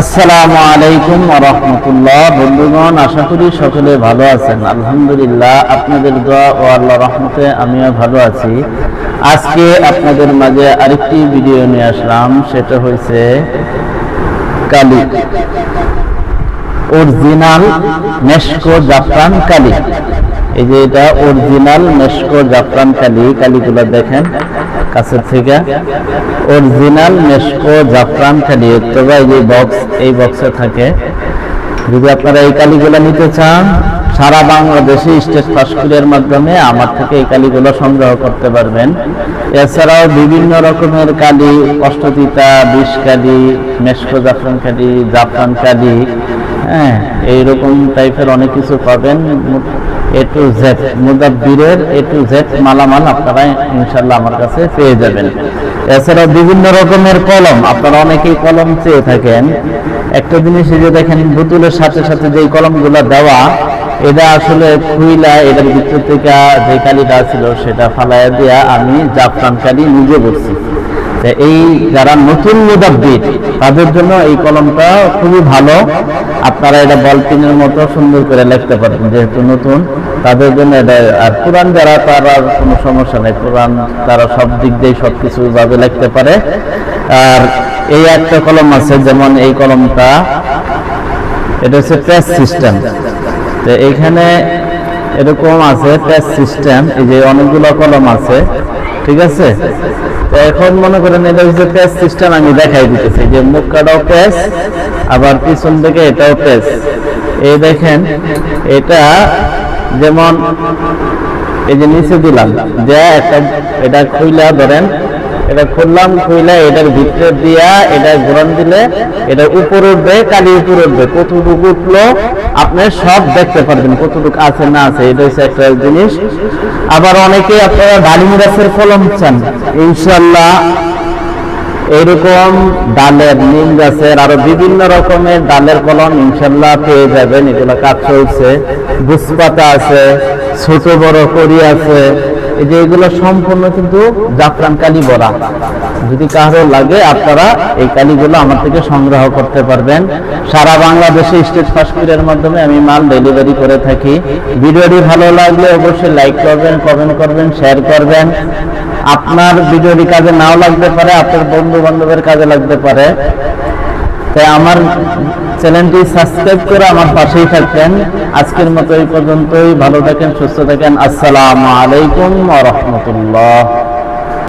আসসালামু আলাইকুম ওয়া রাহমাতুল্লাহ। বন্ধুগণ, আশা করি সকলে ভালো আছেন। আলহামদুলিল্লাহ, আপনাদের দোয়া ও আল্লাহর রহমতে আমিও ভালো আছি। আজকে আপনাদের মাঝে আরেকটি ভিডিও নিয়ে আসলাম, সেটা হয়েছে কালি, অরিজিনাল মেশকো জাফরান কালি। এই যে এটা অরিজিনাল মেশকো জাফরান কালি, কালিগুলো দেখেন কাছের থেকে। অরিজিনাল মেশকো জাফরান কালি, তবে এই যে বক্স, এই বক্সে থাকে। যদি আপনারা এই কালিগুলো নিতে চান, সারা বাংলাদেশে স্টেট ফাস্টফুডের মাধ্যমে আমার থেকে এই কালিগুলো সংগ্রহ করতে পারবেন। এছাড়াও বিভিন্ন রকমের কালি, অষ্টতিতা, বিষ কালি, মেশকো জাফরান কালি, জাফরান কালি, হ্যাঁ, এইরকম টাইপের অনেক কিছু পাবেন। এ to Z, মুদাব্বিরের A to Z মালামাল আপনারা ইনশাল্লাহ আমার কাছে পেয়ে যাবেন। এছাড়া বিভিন্ন রকমের কলম, আপনারা অনেকেই কলম চেয়ে থাকেন। একটা জিনিস এই যে দেখেন, বোতলের সাথে সাথে যে কলমগুলো দেওয়া, এটা আসলে খুইলা এটার ভিতর থেকে যে কালিটা ছিল সেটা ফালাইয়া দিয়া আমি জাফরান কালি নিজে করছি। এই যারা নতুন মুদাব্বির তাদের জন্য এই কলমটা খুবই ভালো। আপনারা এটা বল পেনের মতো সুন্দর করে লিখতে পারেন, যেহেতু নতুন তাদের জন্য এটা। আর পুরান যারা, তারা কোনো সমস্যা নেই, পুরান তারা সব দিক দিয়ে সবকিছু ভাবে লিখতে পারে। আর এই একটা কলম আছে, যেমন এই কলমটা, এটা হচ্ছে প্রেস সিস্টেম। তো এইখানে এরকম আছে প্রেস সিস্টেম, এই যে অনেকগুলো কলম আছে, ঠিক আছে। তো এখন মনে করেন এটা হচ্ছে প্রেস সিস্টেম, আমি দেখাই দিতেছি যে মুখটাও প্রেস, আবার পিছন থেকে এটাও প্রেস। এই দেখেন, এটা যেমন এই যে নিচে দিলাম, যে একটা এটা খুইলা ধরেন, এটা খুললাম, খুইলা এটার ভিতরে দিয়া এটা ঘোরান দিলে এটা উপরে উঠবে, কালি উপরে উঠবে। কতটুকু উঠলো আপনি সব দেখতে পারবেন, কতটুকু আছে না আছে। এটা হচ্ছে একটা জিনিস। আবার অনেকে আপনারা ডালিম গাছের কলম চান, ইনশাল্লাহ এইরকম ডালের, নিম গাছের, আরো বিভিন্ন রকমের ডালের কলম ইনশাল্লাহ পেয়ে যাবেন। এগুলো কাজ চলছে, বুসপাতা আছে, ছোট বড় করি আছে। এই যে এগুলো সম্পূর্ণ কিন্তু জাফরান কালি ভরা। যদি কারো লাগে, আপনারা এই কালিগুলো আমার থেকে সংগ্রহ করতে পারবেন। সারা বাংলাদেশে স্টেট ফাস্টফুডের মাধ্যমে আমি মাল ডেলিভারি করে থাকি। ভিডিওটি ভালো লাগলে অবশ্যই লাইক করবেন, কমেন্ট করবেন, শেয়ার করবেন। আপনার ভিডিওটি কাজে নাও লাগতে পারে, আপনার বন্ধু বান্ধবের কাজে লাগতে পারে। তাই আমার চ্যানেলটি সাবস্ক্রাইব করে আমার পাশেই থাকবেন। আজকের মতো এই পর্যন্তই। ভালো থাকেন, সুস্থ থাকেন। আসসালামু আলাইকুম ওয়া রাহমাতুল্লাহ।